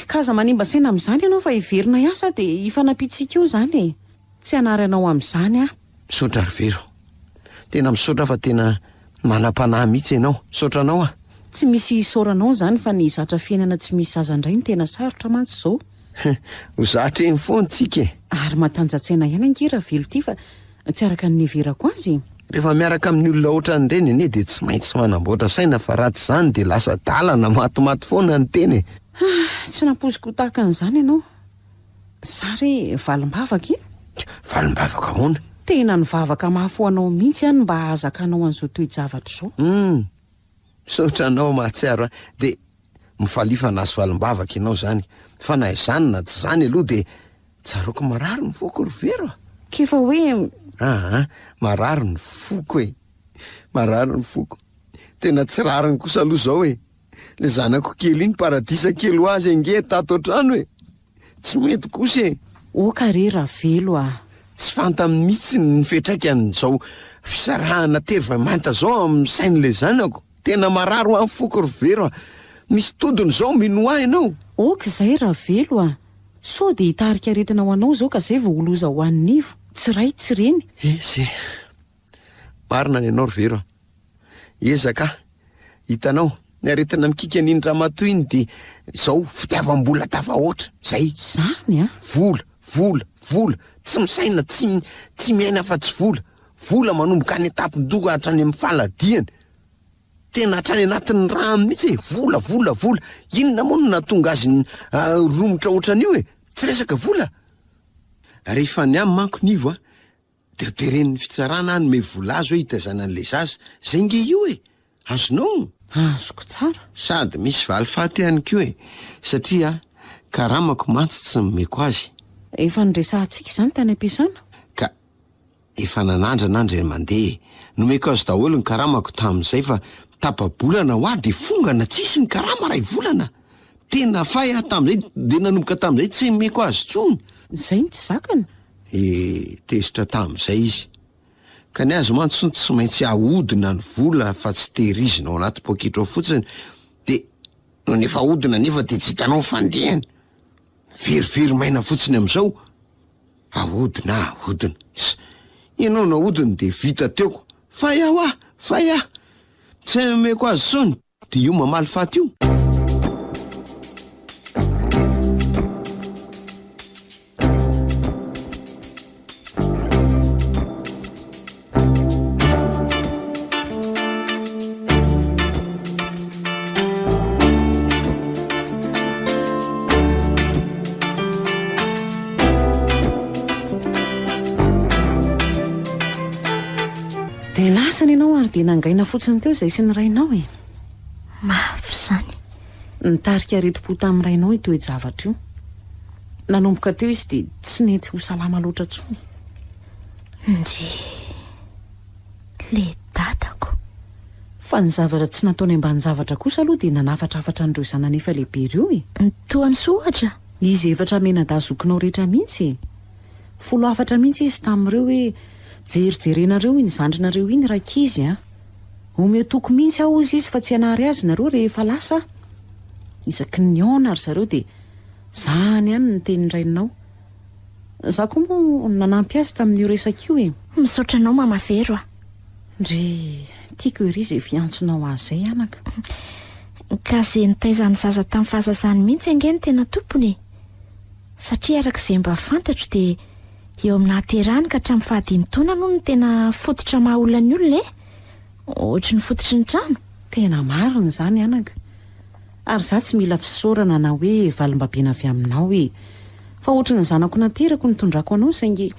Kaza manimba saina amin'izany ianao fa hiverina iasa de hifanapitsika eo zany. Tsy anaranao amin'izany a. Misaotra Rivero. Tena misaotra fa tena manam-panahy mihitsy ianao. Saotranao a. Tsy misy isaoranao zany fa ny zatra fiainana tsy misy zaza indray ny tena sarotra mantsy zao. Ho zatra eny foana tsika. Ary matanjatsaina ihany ange Ravelo ty fa tsy araka ny neverako azy. Rehefa miaraka amin'ny olona ohatran'ireny ane de tsy maintsy manamboatra saina fa ratsy zany de lasa dalana matimaty foana ny teny. Tsy napoziko tahaka an'izany ianao. Sary valim-bavaka. Valim-bavaka hoana? Tena ny vavaka mahafoanao mihitsy any mba hahazakanao an'izao toe-javatra zao. Saotranao mahatsiaro de mifalifa nazy valim-bavaka ianao zany. Fa na izany na tsy zany aloha de tsaroako marary ny foko Rivero. Kefa hoe marary ny foko e. Marary ny foko. Tena tsy rariny kosa aloha zao e. Le zanako kely iny paradisa kely ho azy ange tato an-trano e. Tsy mety kosa e. Kare Ravelo a. Tsy fantamy mihitsy ny fetraikany zao fisarahana terivamanta zao amin'ny sain'le zanako. Tena marary ho amin'ny foko Rivero. Misy todiny zao mino ahy ianao. Zay Ravelo a. So de hitarika aretina ho anao zao ka zay vao holoza ho an'ny Nivo. Tsy ray tsy reny. Zay. Marina ny anao Rivero. Ezaka. Hitanao, ny aretina mikika n'iny ramatoa iny de zao fitiavam-bola tafahoatra. Zay. Zany a. Vola. vola tsy misaina tsy miaina fa tsy vola manomboka any atapon-doka hatrany amin'ny faladiany tena hatrany anatin'ny raha mihitsy vola inona moa no natonga azy romotra ohatran'io tsy resaka vola rehefa ny amin'ny manko nivo de teren'ny fitsarana any me vola azy hoe hitazana an'le zaza zay nge io azonao azoko tsara sady misy valifaty ihany koa satria karamako mantsy tsy nomeko azy efa nresantsika izany tany ampiasana ka efa nanandranandra mandeha nomeko azy daholo ny karamako tamin'izay fa tapabolana ho de fongana tsisy ny karama ray volana tena fay tamin'izay de nanomboka tamin'izay tsy meko azy tsony zay ny tsy zakana tezitra tamin'izay izy ka ny azo mantsy tsy maintsy ahodina ny vola fa tsy tehirizina ao anaty poketra ao fotsiny de no nefa ahodina nefa de tsy hitanao fandehany verivery maina fotsiny amin'izao ahodina ianao na ahodiny de vita teoko fa tsy meko azy sony de io mamaly faty io de lasany ianao ary de nangaina fotsiny teo zay sy ny rainao mafy zany nitarika retim-po tamin'ny rainao ito zavatra io nanomboka teo izy de tsy nety ho salama loatra tsony nje le dadako fa ny zavatra tsy nataony ambany zavatra kosa aloha de nanafatrafatra n'ireo zananefa lehibe reo toany sohatra izy efatra menadazokinao rehetra mihitsy folo afatra mihitsy izy tamin'ireo hoe jerijerenareo iny zandrinareo iny rakizy omeo toko mihitsy aho izy fa tsy anary azy nareo rehefa lasa isaky ny aona ary zareo de zany ihany ny tenindrainao za koa moa nanampy azy tamin'io resak'io misaotra anao mamavero ndry tiako ery zay fiantsonao azy zay anaka ka zay nitaizany zaza tamin'ny fahazazany mihitsy angeny tena tompony satria arak'izay mba fantatro de eo aminaterany ka hatramin'ny fahadimy taona no ny tena fototra mahaolona ny olona ohatry ny fototry ny trano tena mariny zany anaka ary za tsy mila fisaorana na hoe valim-babena avy aminao fa ohatra ny zanako naterako nitondrako anao saingy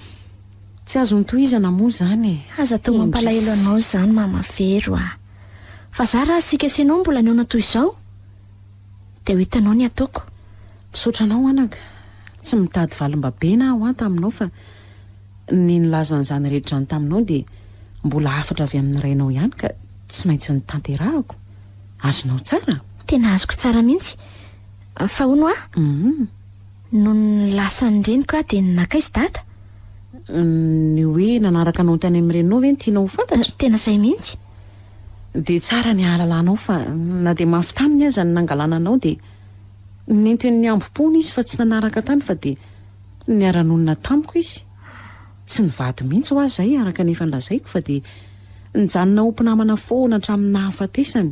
tsy azo nitohizana moa zany aza to mampalahelo anao zany mamavero fa za raha sika senao mbola ny ona toy izao de ho hitanao ny ataoko misaotra anao anaka tsy mitady valim-babena aho taminao fa ny nilazan'izany rehetra ny taminao de mbola afatra avy amin'ny rainao ihany ka tsy maintsy ny tanterahako azonao tsara tena azoko tsara mihitsy fa hono no ny lasany reniko de nynakaizy data ny hoe nanaraka anao tany amin'ny renao ve ny tianao ho fantatra tena zay mihitsy de tsara ny ahalalanao fa na de mafy taminy aza ny nangalana anao de nentin'ny ambom-pony izy fa tsy nanaraka tany fa de niara-nonina tamiko izy tsy nivady mihitsy ho azy zay araka nefa nylazaiko fa de nijanona ompinamana foana hatramin'ny nahafatesany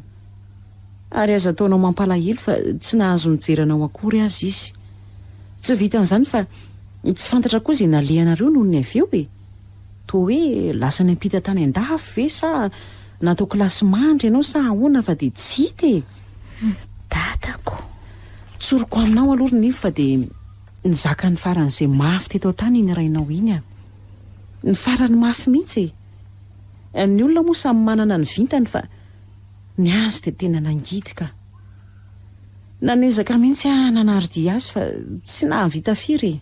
ary aza ataonao mampalahelo fa tsy nahazo nijeranao akory azy izy tsy vitan'izany fa tsy fantatra koa zay nalehanareo noho ny avy eo to hoe lasa ny ampita tany andafy ve sa natao kilasy mandry ianao sa ahoana fa de tsy hita dadako tsoroko aminao aloha ny fa de nizaka ny faran'izay mafy teto tany iny rainao iny ny farany mafy mihitsy ny olona moa samy manana ny vintany fa ny azy de tena nangitika nanezaka mihitsy nanaridi azy fa tsy nahavita firy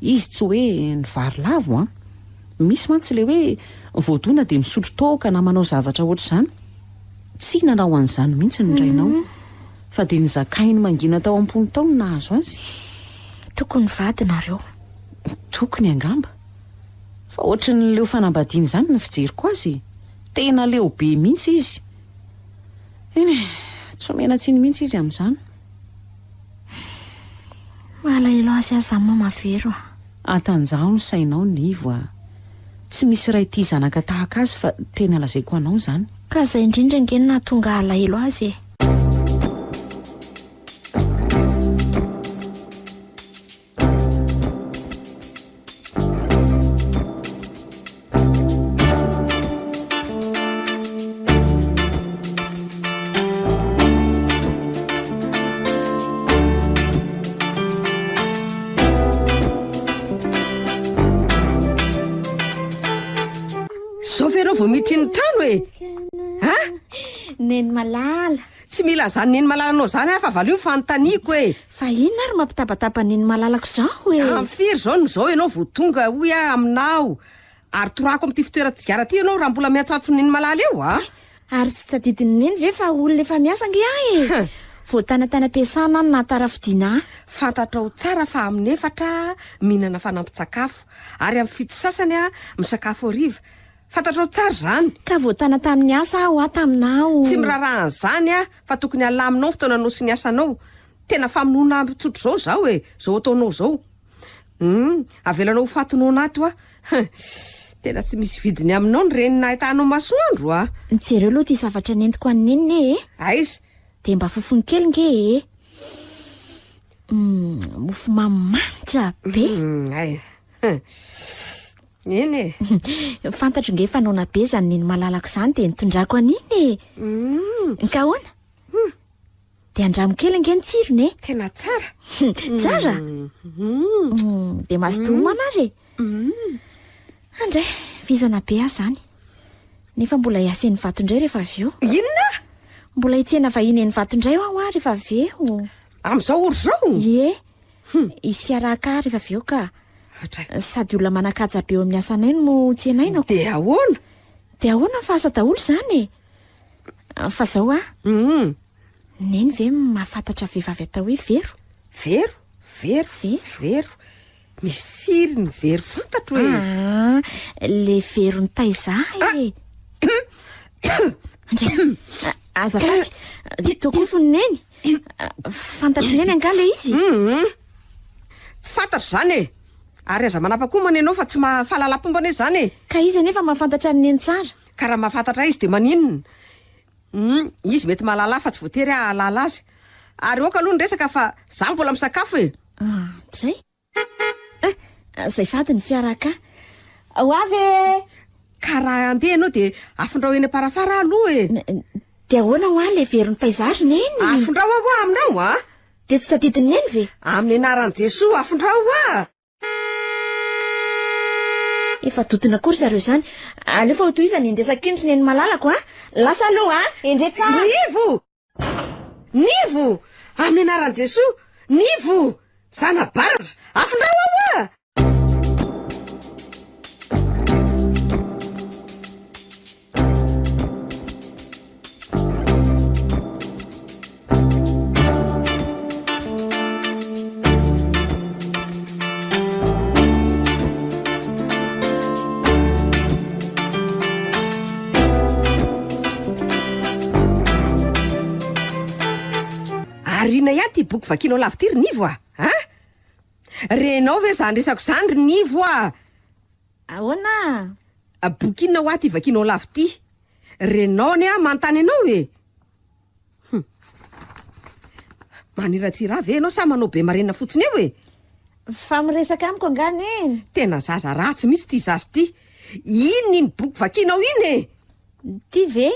izy tsy hoe ny vary lavo misy mantsy le hoe voadona de misotro toka na manao zavatra ohatr' zany tsy nanao an'izany mihitsy ny rainao fa de nizakainy mangina tao ampony tao ny nahazo azy tokony vadinareo tokony angamba fa ohatry ny leo fanambadiany zany ny fijeriko azy tena leo be mihitsy izy tsy omena tsiny mihitsy izy amin'izany malahelo azy aza mamavero atanjaho ny sainao nivo tsy misy ray ty zanaka tahaka azy fa tena lazaiko anao zany ka zay indrindra ngeny na tonga alahelo azy Neny malala. Tsy mila zany neny malalanao zany fa valio fanontaniako e. Fa inona ary mampitabataba neny malalako zao e? Amin'ny firy zao no zao ianao vao tonga hoy aminao. Ary torako amin'ity fitoeran-tsigara ty ianao raha mbola miantsatso neny malala eo Ary tsy tadidiny neny ve fa olona efa miasa nge e? Vao tana ampiasana na tara-fidiana. Fantatrao tsara fa amin'ny 4 mihinana fanampin-tsakafo ary amin'ny 7 sasany misakafo hariva. Fantatrao tsara zany. Ka vao tana tamin'ny asa aho taminao. Tsy mirarahana zany fa tokony alaminao fotoananao sy ny asanao. Tena famonoana tsotro zao e. Zao ataonao zao. Avelanao fatinao anaty tena tsy misy vidiny aminao ny renina ahitanao masoandro Jereo aloha ty zavatra nentiko any neniny e. Aiza? De mba fofony kely nge e. Mofo mamanitra be. Eny e. Fantatro nge fanaona be zany neny malalako zany de nitondrako aniny e. Ka hoana? De andramo kely nge ny tsirony e. Tena tsara. Tsara. De mazotomana ary Andray, vizana be zany. Nefa mbola iasen'ny vatondray rehefa avy eo. Inona? Mbola itsena vahiny ny vatondray aho rehefa avy eo. Amin'izao ory zao? Ie. Isy fiaraka rehefa avy eo ka. Sady olona manakaja be eo amin'ny asanay no tsenaina. De ahoana? De ahoana fa asa daholo zany e. Fa zao neny ve mahafantatra vehivavy atao hoe vero? Vero. Misy firy ny vero fantatro e. Le vero ny taiza e. Azafady, tokofo ny neny. Fantatry neny anga le izy. Tsy fantatro zany e. Ary aza manapa-koa mana ianao fa tsy mahafahalalam-pombana zany e. Ka izy anefa mahafantatra ny neny tsara. Ka raha mahafantatra izy de maninona? Izy mety mahalala fa tsy voatery ahalala azy. Ary oka aloha ny resaka fa za mbola misakafo e. Zay. Zay sady ny fiaraka. Ho avy ka raha andeha ianao de afindrao eny aparafara aloha e. De ahoana ho le vero ny taizary neny? Afindrao aminao De tsy tadidiny neny ve? Amin'ny anaran'i Jesoa afindrao Efa dodona kory zareo zany. Aleo fa ho tohizany indesakindry neny malalako Lasa aloha endre tsara. Nivo! Amin'ny anaran'i Jesoa, nivo! Sana baratra, afindrao Arina ihany ty boky vakianao lavitiry nivo renao ve zany resako zany ry nivo Ahoana? Boky inona ho aty vakianao lavity? Renao ny manontany anao e. Maniratsira ve ianao sa manao be marenina fotsiny eo e? Fa miresaka amiko anga neny. Tena zaza ratsy misy ty zazy ty. Iny boky vakianao iny e? Ty ve?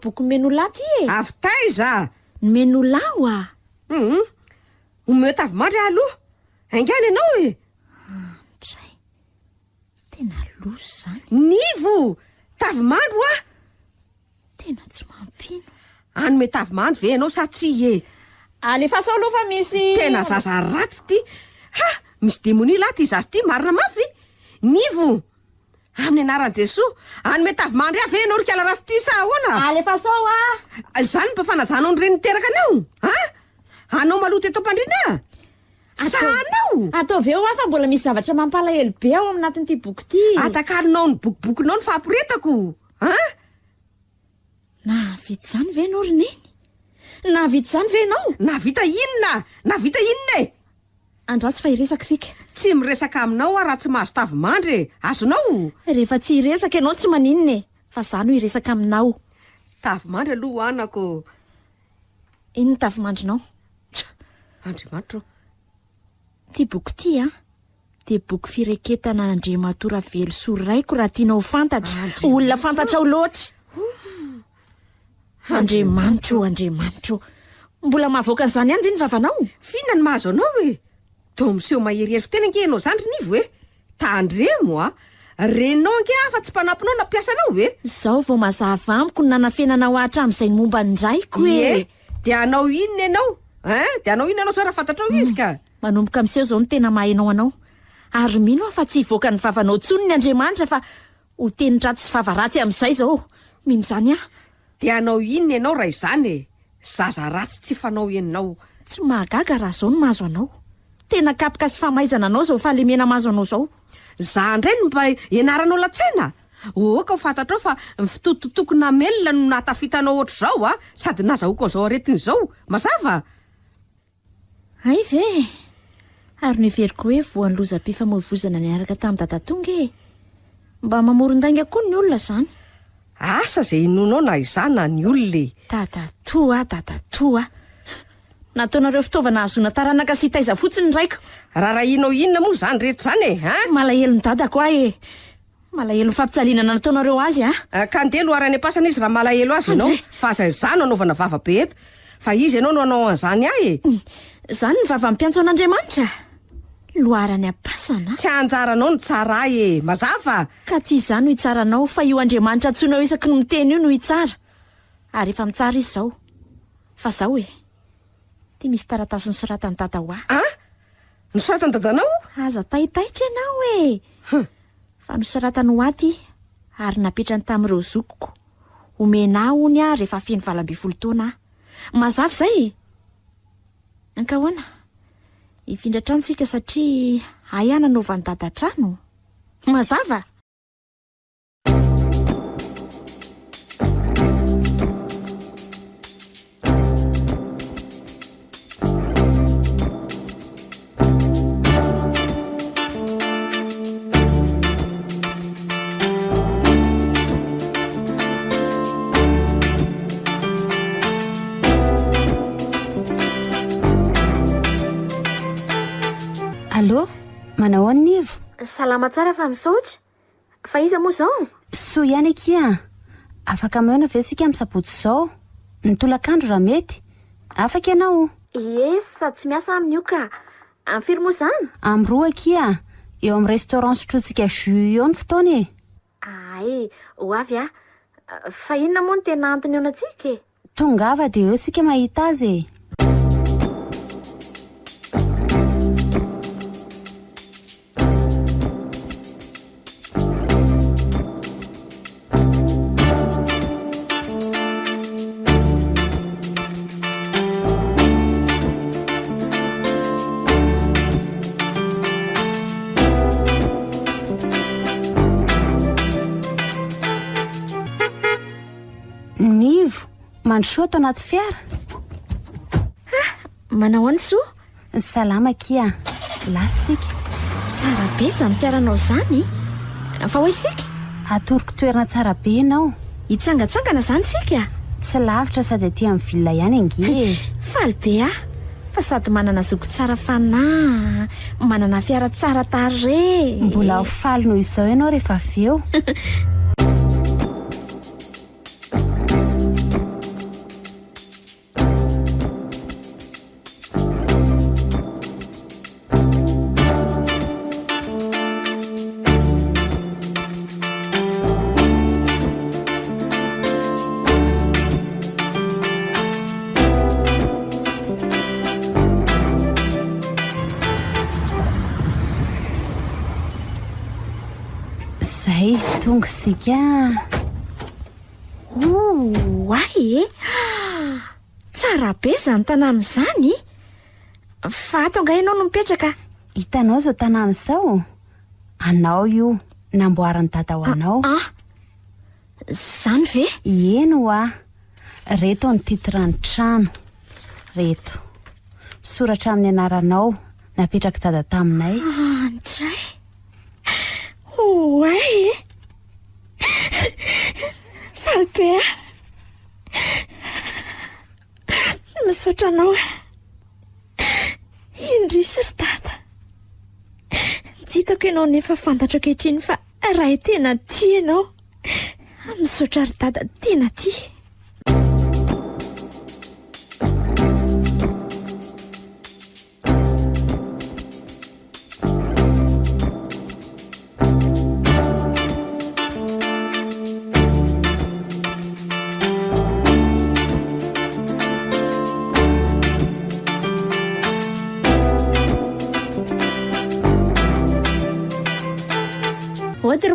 Boky menolà ty e. Avy taiza? Menolà Omeo tavimandry aloha. Haingana ianao e. Tray. Tena loso zany. Nivo! Tavimandro Tena tsy mampino. Anome tavimandro ve ianao sa tsy e? Alefa sao aloha fa misy. Tena zaza ratsy ty. Misy demonia lahy ty zazy ty marina mafy. Nivo! Amin'ny anaran'i Jesoa, anome tavimandry ve ianao rikala ratsy ty sa ahoana? Alefa sao Zany mba fanazanao ny reny niteraka anao. Anao maloto eto am-pandriana? Sa anao? Ataovy eo fa mbola misy zavatra mampalahelo be ao aminatin'ity boky ty. Atakarinao ny bokibokinao ny fampiretako. Nahavita zany ve ianao ry neny? Nahavita zany ve ianao? Navita inona e? Andrasy fa iresaka sika. Tsy miresaka aminao raha tsy mahazo tavimandry. Azonao? Rehefa tsy iresaka ianao tsy maninona e. Fa za no iresaka aminao. Tavimandry aloha anako. Inona tavimandrinao? Andriamanitra. Ty boky ty de boky fireketana Andriamatora Velosoraiko raha tianao fantatra. Olona fantatra ao loatra. Andriamanitro. Mbola mahavoaka an'izany ihany ny vavanao. Fiona ny mahazo anao e. Toa miseho maherihery fitena nge ianao zany ry nivo e. Tandremo renao nge afa tsy mpanampinao na mpiasanao ve? Zaho vao mazava amiko nanafenanao hatramin'izay momba ndraiko e de anao inona ianao de anao inona anao sao raha fantatrao izy ka manomboka miseho zao ny tena mahainao anao ary mino aho fa tsy hivoaka ny vavanao tsony ny Andriamanitra fa ho teny ratsy sy vavaratsy amin'izay zao mino zany de anao inona ianao raha izany zaza ratsy tsy fanao enao tsy mahagaga raha zao no mahazo anao tena kapoka sy famaizana anao zao fahalemena mahazo anao zao za ndray no mba ianaranao latsena oka ho fantatrao fa fitototokona melona no natafitanao oatra zao sady nazahoako zao aretin'izao mazava ay ve ary niveriko hoe voan'ny lozam-pifamoivoizana niaraka tamin'ny dadatonga mba mamoron-dainga koa ny olona zany asa zay inonao na izana ny olona dadatoa nataonareo fitaovana azona taranaka sy taiza fotsiny raiko raha inao inona moa zany rehetra zany malahelo ny dadako malahelo fampijalinana nataonareo azy ka ndeha loharany apasana izy raha malahelo azy ianao fa zay anaovana vava be eto fa izy ianao no anao an'izany zany ny vava mpiantso an'Andriamanitra loharany apasana tsy anjaranao no tsara mazava ka tsy izany no hitsaranao fa io Andriamanitra antsoinao isaky no miteny io no hitsara ary efa mitsara izy zao fa zao de misy taratasy nosoratany dada ho nosoratany dadanao aza taitaitra ianao fa nosoratany ho aty ary napetrany tamin'ireo zokoko omena hony rehefa feno 20 taona mazava zay ankahoana ifindra trano sika satria ayana novan'ny dada trano mazava Allô, manao ahoana Nivo? Salama tsara fa misaotra. Fa iza moa zao? Soa ihany akia. Afaka mihaona ve sika amin'ny sabotsy zao? Ny tolakandro raha mety. Afaka ianao? Sady tsy miasa aminy io ka. Amin'ny firy moa zany? Amin'ny 2 akia. Eo amin'ny restaurant sotrotsika jus eo ny fotoana ho avy fa inona moa no tena antony eo antsika Tongava dia eo sika mahita azy Nivo, mandrosoa atao anaty fiara. Manao any soa? Salama kia, lasika. Tsara be izany fiaranao zany. Fa hoe sika? Atoroko toerana tsara be ianao. Hitsangatsangana zany sika? Tsy lavitra sady aty amin'ny villa ihany ange. Faly be fa sady manana zoko tsara fanahy, manana fiara tsara tarehy. Mbola faly noho izao ianao rehefa avy eo. Zay, tonga sika. Tsara be zany tanàna zany. Fa ato nga ianao no mipetraka. Hitanao zao tanàna zao. Anao io, namboaran'ny dada ho anao. Zany ve? Eno reto ny titran'ny trano. Reto. Soratra amin'ny anaranao, napetraka dada taminay. Andray. Falbe misaotra anao indrisy ry dada tsy hitako ianao nefa fantatra ankehitriny fa raha tena tia ianao misaotra ry dada tena tia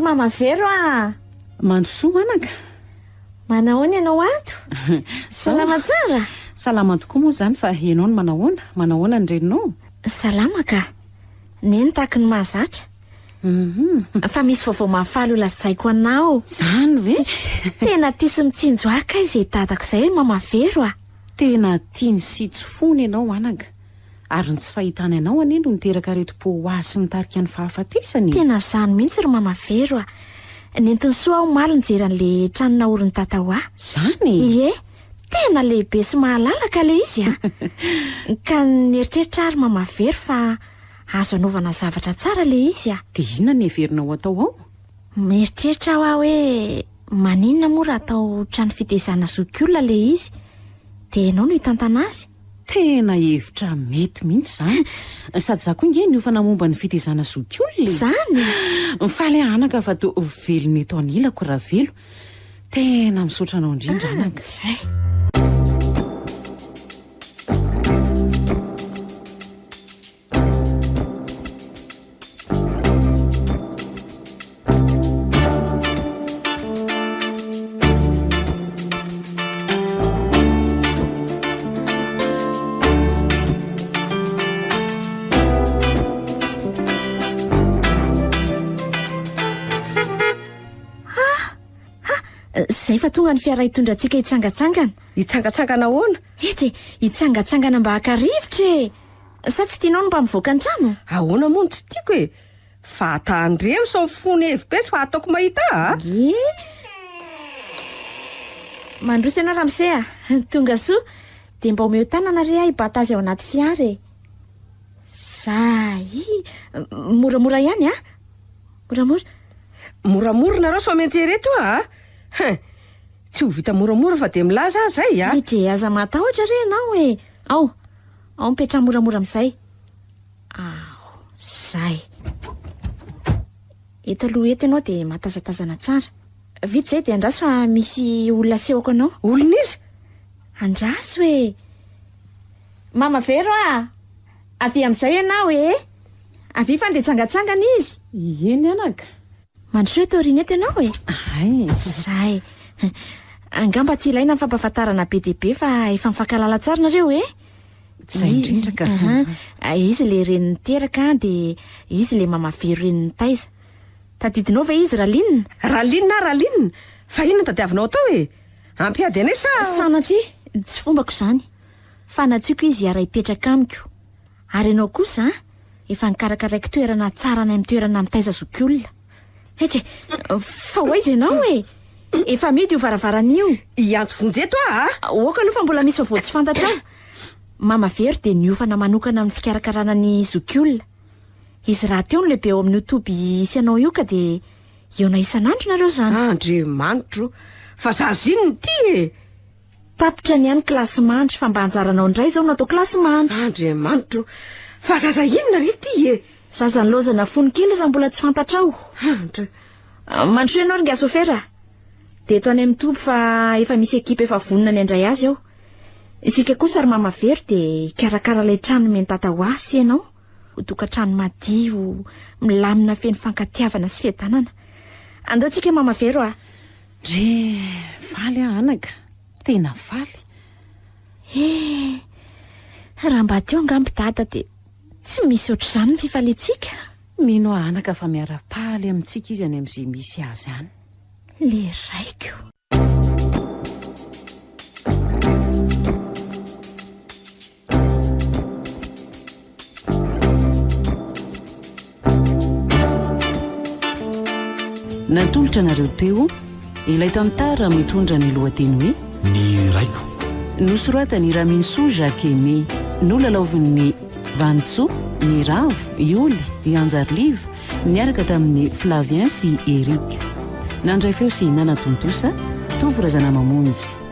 Mama Vero a. Mandrosoa anaka. Manahoana ianao ato? Salama tsara? Salama tokoa moa izany fa ianao no manahoana ny reninao? Salama ka. Neny taky ny mahazatra. Fa misy vaovao mahafaly ho lazaiko anao. Zany ve? Tena tia sy mitsinjo aka izay dadako izay Mama Vero a. Tena tiany sy tsy fony ianao anaka. Ary ny tsy fahitana ianao anendo niteraka reto-po ho azy sy nitarika ny fahafatesany. Tena zany mihitsy ry Mama Vero a. Nentiny soa aho maly nijery an'le tranona orin'ny tata ho ahy. Zany? Ie, tena lehibe sy mahalalaka le izy a. Ka nieritreritra ary Mama Vero fa azo anaovana zavatra tsara le izy a. Dia inona ny heverinao atao ao? Mieritreritra aho hoe maninona moa raha atao trano fitezana zokiolona le izy. Dia ianao no hitantana azy. Tena hevitra mety mihitsy zany. Sady za koa inge niofana momba ny fitezana zokiolona. Zany? Mifaly anaka fa to velona eto anilako raha velo. Tena misaotra anao indrindra anaka. Zay. Zay fa tonga ny fiara hitondrantsika hitsangatsangana. Hitsangatsangana ahoana? Etre, hitsangatsangana mba haka-rivotra e. Sa tsy tianao no mba mivoaka ny trano? Ahoana moa no tsy tiako e? Fa atandremo sao mifony hevi-pes fa ataoko mahita a? Ie. Mandroso ianao Ramsey a. Tonga soa. Dia mba omeo tanana re a hibata azy ao anaty fiara e. Zay. Moramora ihany a? Moramora. Moramora nareo sao miantsereto a? Tsy ho vita moramora fa dia milaza azy zay a? Ije aza matahotra re ianao e. Ao mipetra moramora amin'izay. Zay. Eto aloha eto ianao dia matazatazana tsara. Vita izay dia andraso fa misy olona sehoko anao. Olona izy? Andraso e. Mama Vero a. Avy amin'izay ianao e. Avy fa ndeha tsangatsangana izy. Eny anaka. Mandroso eto aoriana eto ianao e. Ay. Zay. Angamba tsy ilaina ny fampahafantarana be dia be fa efa mifankalala tsara nareo e. Zay indrindra ka. Izy le reniny teraka dia izy le Mama Vero reniny taiza. Tadidinao ve izy Ralinina? Ralinina? Fa inona tadiavinao tao e? Ampiady anay sa? Sanatria, tsy fombako izany. Fanatsiako izy hiara hipetraka amiko. Ary ianao kosa efa nikarakaraiko toerana tsara any amin'ny toerana amin'ny taiza zokiolona. Etre, fa hoaiza ianao e? Efa midy io varavaran'io. Iantso vonjeto a? Oka aloha fa mbola misy vaovao tsy fantatra aho. Mama Vero dia niofana manokana amin'ny fikarakarana ny zokiolona. Izy raha teo no lehibe ao amin'ny toby isy anao io ka dia eona isan'andro nareo zany. Andriamanitro, fa zazy iny ny ty e. Tapitra ny ihany kilasy mandry fa mba anjaranao indray izao natao kilasy mandry. Andriamanitro, fa zaza inona ry ty e? Zaza ny lozana fony kely raha mbola tsy fantatra aho. Mandroso ianao ringa sofera. Dia eto any amin'ny toby fa efa misy ekipa efa vonona ny andray azy ao. Isika kosa ry Mama Vero dia karakara ilay trano meny tata ho azy sy ianao. Tokantrano madio, milamina feno fankatiavana sy fiadanana. Andao tsika Mama Vero a. Dre faly anaka. Tena faly. Raha mba teo angamby dada dia tsy misy ohatr'izany ny fifaliantsika. Mino anaka fa miara-paly amintsika izy any amin'izay misy azy any. Le raiko. Nantolotra nareo teo ilay tantara mitondra ny lohateny hoe Ny raiko. Nosoratany Raminsoa Jacques Aimé, nolalaovin'ny Vantsoa, ny Ravo, Ioly, i Anjarliva, niaraka tamin'ny Flavien sy Eric. Nandray feo sy Nana Tontosa, Tovo Razana Mamonjy.